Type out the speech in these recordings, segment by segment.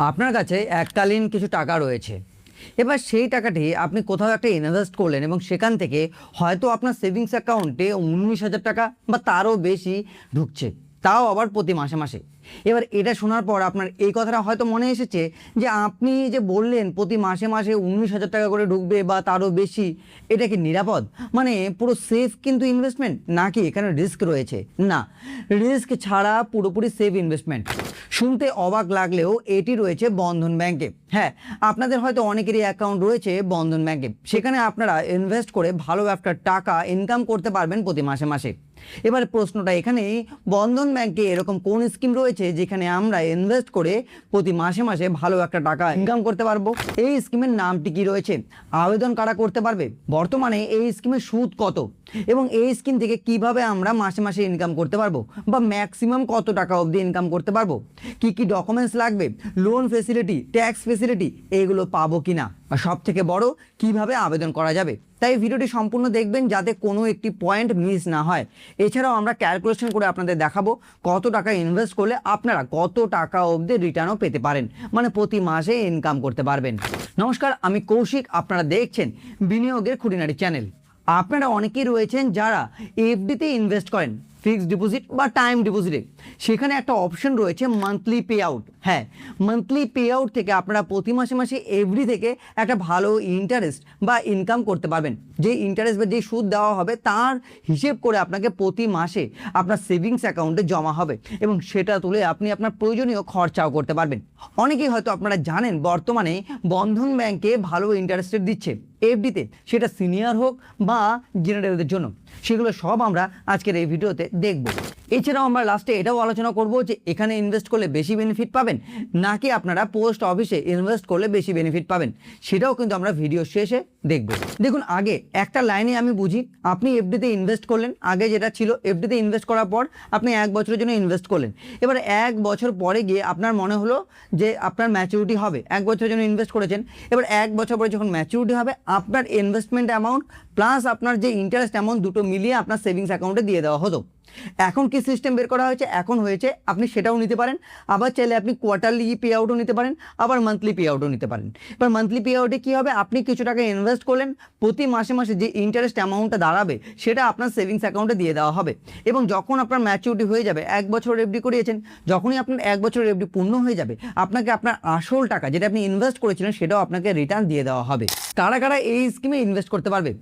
আপনার কাছে এককালীন কিছু টাকা রয়েছে। এবার সেই টাকাটি আপনি কোথাও একটা ইনভেস্ট করলেন এবং সেখান থেকে হয়তো আপনার সেভিংস অ্যাকাউন্টে 19,000 টাকা বা তারও বেশি ঢুকছে, তাও আবার প্রতি মাসে মাসে। এবার এটা শোনার পর আপনার এই কথাটা হয়তো মনে এসেছে যে আপনি যে বললেন প্রতি মাসে মাসে 19,000 টাকা করে ঢুকবে বা তারও বেশি, এটা কি নিরাপদ? মানে পুরো সেফ কিন্তু ইনভেস্টমেন্ট, নাকি এখানে রিস্ক রয়েছে? না, রিস্ক ছাড়া পুরোপুরি সেফ ইনভেস্টমেন্ট। শুনতে অবাক লাগলেও এটি রয়েছে বন্ধন ব্যাংকে। হ্যাঁ, আপনাদের হয়তো অনেকেরই অ্যাকাউন্ট রয়েছে বন্ধন ব্যাংকে। সেখানে আপনারা ইনভেস্ট করে ভালো একটা টাকা ইনকাম করতে পারবেন প্রতি মাসে মাসে। এবার প্রশ্নটা এখানেই, বন্ধন ব্যাংকে এরকম কোন স্কিম রয়েছে যেখানে আমরা ইনভেস্ট করে প্রতি মাসে মাসে ভালো একটা টাকা ইনকাম করতে পারবো? এই স্কিমের নামটি কি রয়েছে? আবেদন কারা করতে পারবে? বর্তমানে এই স্কিমের সুদ কত? এবং এই স্কিম থেকে কিভাবে আমরা মাসে মাসে ইনকাম করতে পারবো বা ম্যাক্সিমাম কত টাকা অবধি ইনকাম করতে পারবো? কি কি ডকুমেন্টস লাগবে, লোন ফেসিলিটি, ট্যাক্স ফেসিলিটি এগুলো পাবো কিনা, আর সব থেকে বড় কিভাবে আবেদন করা যাবে? তাই ভিডিওটি সম্পূর্ণ দেখবেন যাতে কোনো একটি পয়েন্ট মিস না হয়। এছাড়াও আমরা ক্যালকুলেশন করে আপনাদের দেখাবো কত টাকা ইনভেস্ট করলে আপনারা কত টাকা অবধি রিটার্নও পেতে পারেন, মানে প্রতি মাসে ইনকাম করতে পারবেন। নমস্কার, আমি কৌশিক, আপনারা দেখছেন বিনিয়োগের খুঁটিনাটি চ্যানেল। আপনারা অনেকেই রয়েছেন যারা এফডিতে ইনভেস্ট করেন, ফিক্সড ডিপোজিট বা টাইম ডিপোজিটে। সেখানে একটা অপশন রয়েছে মান্থলি পে আউট। হ্যাঁ, মান্থলি পে আউট থেকে আপনারা প্রতি মাসে মাসে এফডি থেকে একটা ভালো ইন্টারেস্ট বা ইনকাম করতে পারবেন। যে ইন্টারেস্ট বা যে সুদ দেওয়া হবে তার হিসেব করে আপনাকে প্রতি মাসে আপনার সেভিংস অ্যাকাউন্টে জমা হবে এবং সেটা তুলে আপনি আপনার প্রয়োজনীয় খরচাও করতে পারবেন। অনেকেই হয়তো আপনারা জানেন বর্তমানে বন্ধন ব্যাংকে ভালো ইন্টারেস্ট রেট দিচ্ছে এফডিতে, সেটা সিনিয়র হোক বা জেনারেলদের জন্য। সেগুলো সব আমরা আজকের এই ভিডিওতে দেখব। এছাড়াও আমরা লাস্টে এটাও আলোচনা করব যে এখানে ইনভেস্ট করলে বেশি বেনিফিট পাবেন নাকি আপনারা পোস্ট অফিসে ইনভেস্ট করলে বেশি বেনিফিট পাবেন, সেটাও কিন্তু আমরা ভিডিও শেষে দেখব। দেখুন, আগে একটা লাইনে আমি বুঝি। আপনি এফডিতে ইনভেস্ট করলেন, আগে যেটা ছিল এফডিতে ইনভেস্ট করার পর আপনি 1 বছরের জন্য ইনভেস্ট করলেন। এবার 1 বছর পরে গিয়ে আপনার মনে হলো যে আপনার ম্যাচুরিটি হবে। 1 বছরের জন্য ইনভেস্ট করেছেন, এবার 1 বছর পরে যখন ম্যাচুরিটি হবে আপনার ইনভেস্টমেন্ট অ্যামাউন্ট প্লাস আপনার যে ইন্টারেস্ট অ্যামাউন্ট দুটো মিলিয়ে আপনার সেভিংস অ্যাকাউন্টে দিয়ে দেওয়া হতো। এখন কি সিস্টেম বের করা হয়েছে? এখন হয়েছে আপনি সেটাও নিতে পারেন, আবার চাইলে আপনি কোয়ার্টারলি পে আউটও নিতে পারেন, আবার মান্থলি পে আউটও নিতে পারেন। এবার মান্থলি পে আউটে কী হবে, আপনি কিছু টাকা ইনভেস্ট করলেন, প্রতি মাসে মাসে যে ইন্টারেস্ট অ্যামাউন্টটা দাঁড়াবে সেটা আপনার সেভিংস অ্যাকাউন্টে দিয়ে দেওয়া হবে। এবং যখন আপনার ম্যাচুরিটি হয়ে যাবে, 1 বছর এফডি করিয়েছেন, যখনই আপনার 1 বছরের এফডি পূর্ণ হয়ে যাবে আপনাকে আপনার আসল টাকা যেটা আপনি ইনভেস্ট করেছিলেন সেটাও আপনাকে রিটার্ন দিয়ে দেওয়া হবে। কারা কারা এই স্কিমে ইনভেস্ট করতে পারবে?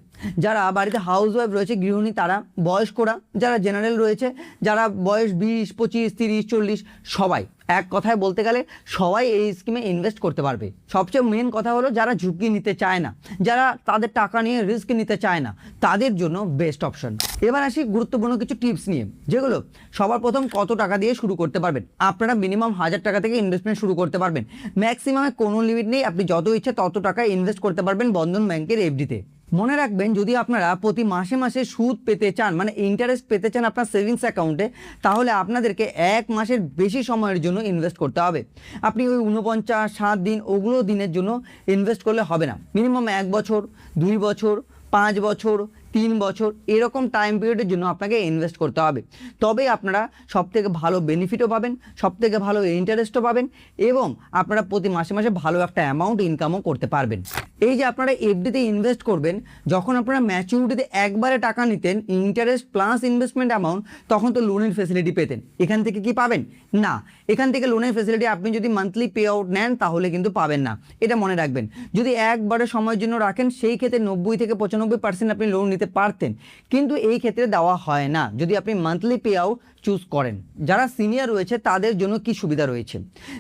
যারা বাড়িতে হাউস ওয়াইফ রয়েছে, গৃহিণী, তারা, বয়স্করা, যারা জেনারেল রয়েছে, যারা বয়স 20, 25, 30, 40, সবাই। এক কথায় বলতে গেলে সবাই এই স্কিমে ইনভেস্ট করতে পারবে। সবচেয়ে মেন কথা হলো যারা ঝুঁকি নিতে চায় না, যারা তাদের টাকা নিয়ে রিস্ক নিতে চায় না, তাদের জন্য বেস্ট অপশন। এবার আসি গুরুত্বপূর্ণ কিছু টিপস নিয়ে, যেগুলো সবার প্রথম কত টাকা দিয়ে শুরু করতে পারবেন। আপনারা মিনিমাম 1000 টাকা থেকে ইনভেস্টমেন্ট শুরু করতে পারবেন। ম্যাক্সিমামে কোনো লিমিট নেই, আপনি যত ইচ্ছে তত টাকা ইনভেস্ট করতে পারবেন বন্ধন ব্যাংকের এফডিতে। মনে রাখবেন, যদি আপনারা প্রতি মাসে মাসে সুদ পেতে চান, মানে ইন্টারেস্ট পেতে চান আপনার সেভিংস অ্যাকাউন্টে, তাহলে আপনাদেরকে 1 মাসের বেশি সময়ের জন্য ইনভেস্ট করতে হবে। আপনি ওই 49, 7 দিন ওগুলো দিনের জন্য ইনভেস্ট করলে হবে না। মিনিমাম 1 বছর, 2 বছর, 5 বছর, 3 বছর এরকম টাইম পিরিয়ডের জন্য আপনাকে ইনভেস্ট করতে হবে। তবেই আপনারা সবথেকে ভালো বেনিফিটও পাবেন, সবথেকে ভালো ইন্টারেস্টও পাবেন এবং আপনারা প্রতি মাসে মাসে ভালো একটা অ্যামাউন্ট ইনকামও করতে পারবেন। এই যে আপনারা এফডিতে ইনভেস্ট করবেন, যখন আপনারা ম্যাচুরিটিতে একবারে টাকা নিতেন ইন্টারেস্ট প্লাস ইনভেস্টমেন্ট অ্যামাউন্ট, তখন তো লোনের ফেসিলিটি পেতেন। এখান থেকে কি পাবেন? না, এখান থেকে লোনের ফেসিলিটি আপনি যদি মান্থলি পে আউট নেন তাহলে কিন্তু পাবেন না। এটা মনে রাখবেন। যদি একবারে সময়ের জন্য রাখেন সেই ক্ষেত্রে 90 থেকে 95% আপনি লোন নিতে পারতেন, কিন্তু এই ক্ষেত্রে দেওয়া হয় না যদি আপনি মান্থলি পে আউট চুজ করেন। যারা সিনিয়র রয়েছে তাদের জন্য কি সুবিধা রয়েছে?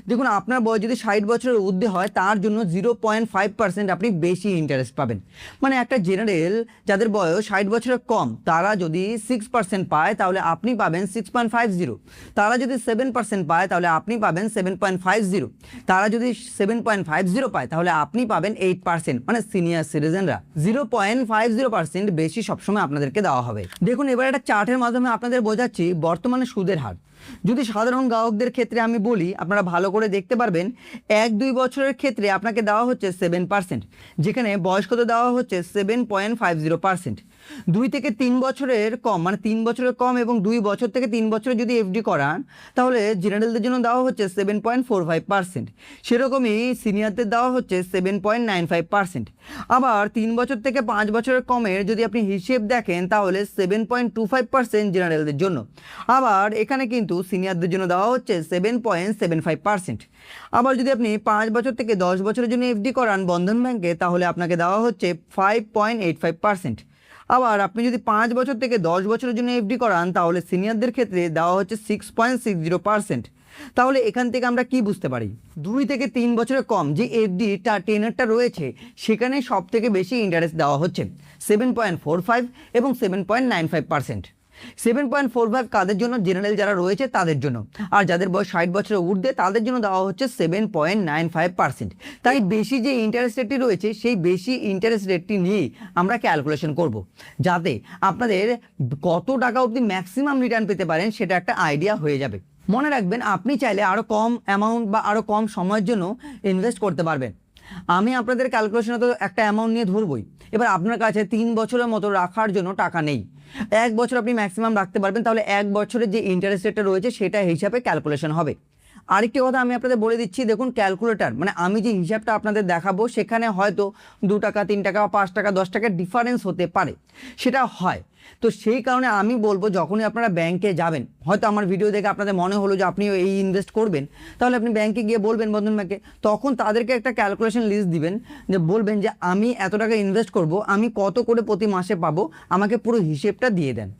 দেখুন, আপনার বয়স যদি 60 বছরের ঊর্ধ্বে হয় তার জন্য 0.5% আপনি বেশি ইন্টারেস্ট পাবেন। মানে একটা জেনারেল যাদের বয়স 60 বছরের কম, তারা যদি 6% পায় তাহলে আপনি পাবেন 6.50। তারা যদি 7% পায় তাহলে আপনি পাবেন 7.50। তারা যদি 7.50 পায় তাহলে আপনি পাবেন 8%। মানে সিনিয়র সিটিজেনরা 0.50% বেশি সবসময় আপনাদেরকে দেওয়া হবে। দেখুন, এবার একটা চার্টের মাধ্যমে আপনাদের বোঝাচ্ছি বর্তমানে সুদের হার। যদি সাধারণ গ্রাহকদের ক্ষেত্রে আমি বলি, আপনারা ভালো করে দেখতে পারবেন 1-2 বছরের ক্ষেত্রে আপনাকে দেওয়া হচ্ছে 7%, যেখানে বয়স্কদের দেওয়া হচ্ছে 7.50%। 2 থেকে 3 বছরের কম, মানে 3 বছরের কম এবং 2 বছর থেকে 3 বছরে যদি এফডি করান তাহলে জেনারেলদের জন্য দেওয়া হচ্ছে 7.45%। সেরকমই সিনিয়রদের দেওয়া হচ্ছে 7.95%। আবার 3 বছর থেকে 5 বছরের কমের যদি আপনি হিসেব দেখেন তাহলে 7.25% জেনারেলদের জন্য। আবার এখানে কিন্তু সিনিয়রদের জন্য দেওয়া হচ্ছে 7.75%। আবার যদি আপনি 5 বছর থেকে 10 বছরের জন্য এফডি করান বন্ধন ব্যাংকে তাহলে আপনাকে দেওয়া হচ্ছে 5.85%। আবার আপনি যদি 5 বছর থেকে 10 বছরের জন্য এফডি করান তাহলে সিনিয়রদের ক্ষেত্রে দেওয়া হচ্ছে 6.60%। তাহলে এখান থেকে আমরা কি বুঝতে পারি, 2 থেকে 3 বছরের কম যে এফডিটা টেনারটা রয়েছে সেখানে সব থেকে বেশি ইন্টারেস্ট দেওয়া হচ্ছে 7.45 এবং 7.95%। 7.45 কাদের জন্য, জেনারেল যারা রয়েছে তাদের জন্য, আর যাদের বয়স 60 বছরের ঊর্ধ্বে তাদের জন্য দেওয়া হচ্ছে 7.95%। তাই বেশি যে ইন্টারেস্ট রেটটি রয়েছে সেই বেশি ইন্টারেস্ট রেটটি নিয়েই আমরা ক্যালকুলেশন করব, যাতে আপনাদের কত টাকা অবধি ম্যাক্সিমাম রিটার্ন পেতে পারেন সেটা একটা আইডিয়া হয়ে যাবে। মনে রাখবেন, আপনি চাইলে আরও কম অ্যামাউন্ট বা আরও কম সময়ের জন্য ইনভেস্ট করতে পারবেন। আমি আপনাদের ক্যালকুলেশনে তো একটা অ্যামাউন্ট নিয়ে ধরবই। এবার আপনার কাছে 3 বছরের মতো রাখার জন্য টাকা নেই, 1 বছর আপনি ম্যাক্সিমাম রাখতে পারবেন, তাহলে 1 বছরের যে ইন্টারেস্ট রেটটা রয়েছে সেটা হিসাবে ক্যালকুলেশন হবে। আরেকটি কথা আমি আপনাদের বলে দিচ্ছি, দেখুন ক্যালকুলেটর মানে আমি যে হিসাবটা আপনাদের দেখাবো সেখানে হয়তো 2 টাকা 3 টাকা 5 টাকা 10 টাকার ডিফারেন্স হতে পারে, সেটা হয়। তো সেই কারণে আমি বলবো যখনই আপনারা ব্যাংকে যাবেন, হয়তো আমার ভিডিও দেখে আপনাদের মনে হলো যে আপনি এই ইনভেস্ট করবেন, তাহলে আপনি ব্যাংকে গিয়ে বলবেন বন্ধন ব্যাংকে, তখন তাদেরকে একটা ক্যালকুলেশন লিস্ট দিবেন, যে বলবেন যে আমি এত টাকা ইনভেস্ট করব, আমি কত করে প্রতি মাসে পাবো, আমাকে পুরো হিসেবটা দিয়ে দেন।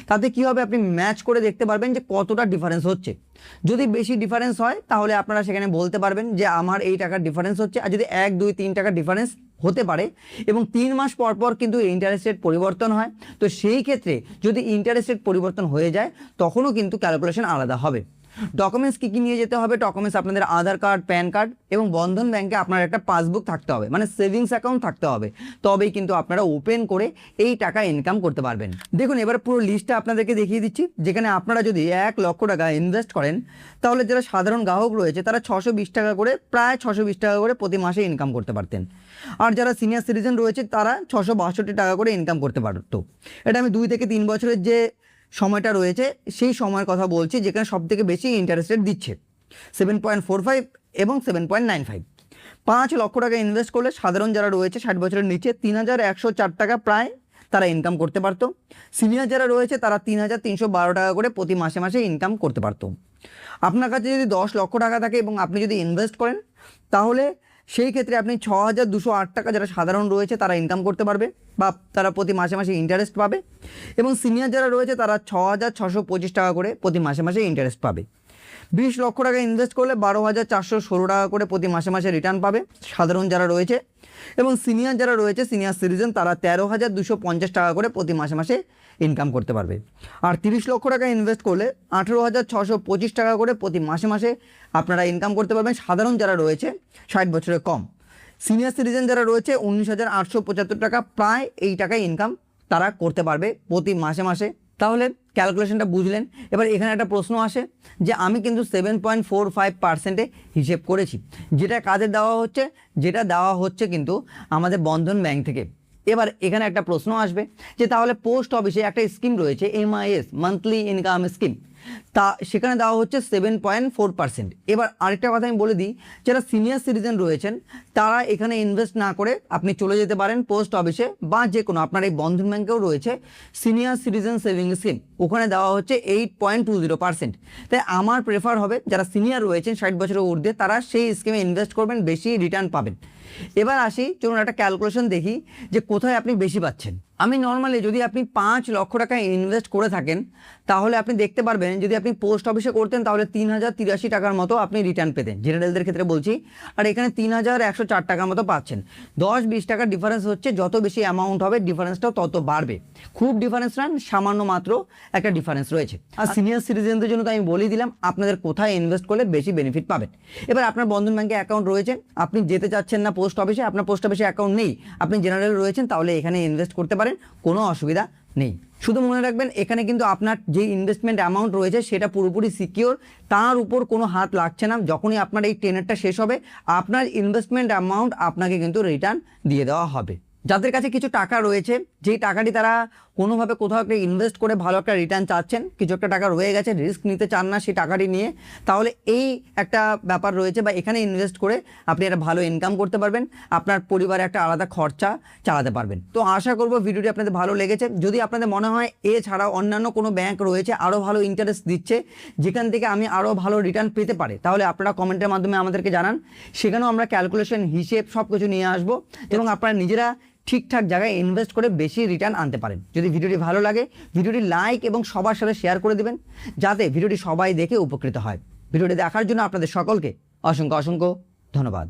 তাতে কি হবে, আপনি ম্যাচ করে দেখতে পারবেন যে কতটা ডিফারেন্স হচ্ছে। যদি বেশি ডিফারেন্স হয় তাহলে আপনারা সেখানে বলতে পারবেন যে আমার এই টাকার ডিফারেন্স হচ্ছে। আর যদি 1, 2, 3 টাকার ডিফারেন্স হতে পারে এবং 3 মাস পর পর কিন্তু ইন্টারেস্ট রেট পরিবর্তন হয়, তো সেই ক্ষেত্রে যদি ইন্টারেস্ট রেট পরিবর্তন হয়ে যায় তখনও কিন্তু ক্যালকুলেশন আলাদা হবে। ডকুমেন্টস কী কী নিয়ে যেতে হবে, ডকুমেন্টস আপনাদের আধার কার্ড, প্যান কার্ড এবং বন্ধন ব্যাংকে আপনার একটা পাসবুক থাকতে হবে, মানে সেভিংস অ্যাকাউন্ট থাকতে হবে, তবেই কিন্তু আপনারা ওপেন করে এই টাকা ইনকাম করতে পারবেন। দেখুন এবার পুরো লিস্টটা আপনাদেরকে দেখিয়ে দিচ্ছি, যেখানে আপনারা যদি 1 লক্ষ টাকা ইনভেস্ট করেন তাহলে যারা সাধারণ গ্রাহক রয়েছে তারা 620 টাকা করে, প্রায় 620 টাকা করে প্রতি মাসে ইনকাম করতে পারতেন। আর যারা সিনিয়র সিটিজেন রয়েছে তারা 662 টাকা করে ইনকাম করতে পারতো। এটা আমি 2 থেকে 3 বছরের যে সময়টা রয়েছে সেই সময়ের কথা বলছি, যেখানে সব থেকে বেশি ইন্টারেস্ট রেট দিচ্ছে 7.45 এবং 7.95। 5 লক্ষ টাকা ইনভেস্ট করলে সাধারণ যারা রয়েছে 60 বছরের নিচে 3104 টাকা প্রায় তারা ইনকাম করতে পারতো। সিনিয়র যারা রয়েছে তারা 3312 টাকা করে প্রতি মাসে মাসে ইনকাম করতে পারতো। আপনার কাছে যদি 10 লক্ষ টাকা থাকে এবং আপনি যদি ইনভেস্ট করেন তাহলে সেই ক্ষেত্রে আপনি 6208 টাকা যারা সাধারণ রয়েছে তারা ইনকাম করতে পারবে বা তারা প্রতি মাসে মাসে ইন্টারেস্ট পাবে, এবং সিনিয়র যারা রয়েছে তারা 6625 টাকা করে প্রতি মাসে মাসে ইন্টারেস্ট পাবে। 20 লক্ষ টাকা ইনভেস্ট করলে 12416 টাকা করে প্রতি মাসে মাসে রিটার্ন পাবে সাধারণ যারা রয়েছে, এবং সিনিয়র যারা রয়েছে সিনিয়র সিটিজেন তারা 13250 টাকা করে প্রতি মাসে মাসে ইনকাম করতে পারবে। আর 30 লক্ষ টাকা ইনভেস্ট করলে 18625 টাকা করে প্রতি মাসে মাসে আপনারা ইনকাম করতে পারবেন সাধারণ যারা রয়েছে 60 বছরের কম। সিনিয়র সিটিজেন যারা রয়েছে 19875 টাকা প্রায় এই টাকায় ইনকাম তারা করতে পারবে প্রতি মাসে মাসে। তাহলে ক্যালকুলেশনটা বুঝলেন। এবার এখানে একটা প্রশ্ন আসে যে আমি কিন্তু 7.45%-এ হিসেব করেছি, যেটা কাজে দেওয়া হচ্ছে, যেটা দেওয়া হচ্ছে কিন্তু আমাদের বন্ধন ব্যাংক থেকে। এবার এখানে একটা প্রশ্ন আসবে যে তাহলে পোস্ট অফিসে একটা স্কিম রয়েছে MIS, মান্থলি ইনকাম স্কিম, তা সেখানে দেওয়া হচ্ছে 7.4%। এবার আরেকটা কথা আমি বলে দিই, যারা সিনিয়র সিটিজেন রয়েছেন তারা এখানে ইনভেস্ট না করে আপনি চলে যেতে পারেন পোস্ট অফিসে বা যে কোনো আপনার এই বন্ধন ব্যাংকেও রয়েছে সিনিয়র সিটিজেন সেভিং স্কিম, ওখানে দেওয়া হচ্ছে 8.20%। তাই আমার প্রেফার হবে যারা সিনিয়র রয়েছেন 60 বছরের ঊর্ধ্বে তারা সেই স্কিমে ইনভেস্ট করবেন, বেশি রিটার্ন পাবেন। এবার আসি, চলুন একটা ক্যালকুলেশন দেখি যে কোথায় আপনি বেশি পাচ্ছেন। আমি নর্মালি যদি আপনি 5 লক্ষ টাকা ইনভেস্ট করে থাকেন তাহলে আপনি দেখতে পারবেন যদি আপনি পোস্ট অফিসে করতেন তাহলে 3083 টাকার মতো আপনি রিটার্ন পেতেন, জেনারেলদের ক্ষেত্রে বলছি। আর এখানে 3104 টাকার মতো পাচ্ছেন। 10-20 টাকার ডিফারেন্স হচ্ছে, যত বেশি অ্যামাউন্ট হবে ডিফারেন্সটাও তত বাড়বে। খুব ডিফারেন্স না, সামান্য মাত্র একটা ডিফারেন্স রয়েছে। আর সিনিয়র সিটিজেনদের জন্য তো আমি বলেই দিলাম আপনাদের কোথায় ইনভেস্ট করলে বেশি বেনিফিট পাবেন। এবার আপনার বন্ধন ব্যাংকে অ্যাকাউন্ট রয়েছে, আপনি যেতে চাচ্ছেন না পোস্ট অফিসে, আপনার পোস্ট অফিসে অ্যাকাউন্ট নেই, আপনি জেনারেল রয়েছেন, তাহলে এখানে ইনভেস্ট করতে পারেন, কোনো অসুবিধা নেই। শুধু মনে রাখবেন এখানে কিন্তু আপনার যে ইনভেস্টমেন্ট অ্যামাউন্ট রয়েছে সেটা পুরোপুরি সিকিওর, তার উপর কোনো হাত লাগছে না। যখনই আপনার এই টেনারটা শেষ হবে আপনার ইনভেস্টমেন্ট অ্যামাউন্ট আপনাকে কিন্তু রিটার্ন দিয়ে দেওয়া হবে। যাদের কাছে কিছু টাকা রয়েছে, যেই টাকাটি তারা কোনোভাবে কোথাও একটা ইনভেস্ট করে ভালো একটা রিটার্ন চাচ্ছেন, কিছু একটা টাকা রয়ে গেছে, রিস্ক নিতে চান না সেই টাকাটি নিয়ে, তাহলে এই একটা ব্যাপার রয়েছে বা এখানে ইনভেস্ট করে আপনি একটা ভালো ইনকাম করতে পারবেন, আপনার পরিবারে একটা আলাদা খরচা চালাতে পারবেন। তো আশা করব ভিডিওটি আপনাদের ভালো লেগেছে। যদি আপনাদের মনে হয় এছাড়াও অন্যান্য কোনো ব্যাংক রয়েছে আরও ভালো ইন্টারেস্ট দিচ্ছে, যেখান থেকে আমি আরও ভালো রিটার্ন পেতে পারি, তাহলে আপনারা কমেন্টের মাধ্যমে আমাদেরকে জানান। সেখানেও আমরা ক্যালকুলেশন, হিসেব সব কিছু নিয়ে আসবো এবং আপনারা নিজেরা ঠিকঠাক জায়গায় ইনভেস্ট করে বেশি রিটার্ন আনতে পারেন। যদি ভিডিওটি ভালো লাগে ভিডিওটি লাইক এবং সবার সাথে শেয়ার করে দিবেন, যাতে ভিডিওটি সবাই দেখে উপকৃত হয়। ভিডিওটি দেখার জন্য আপনাদের সকলকে অসংখ্য অসংখ্য ধন্যবাদ।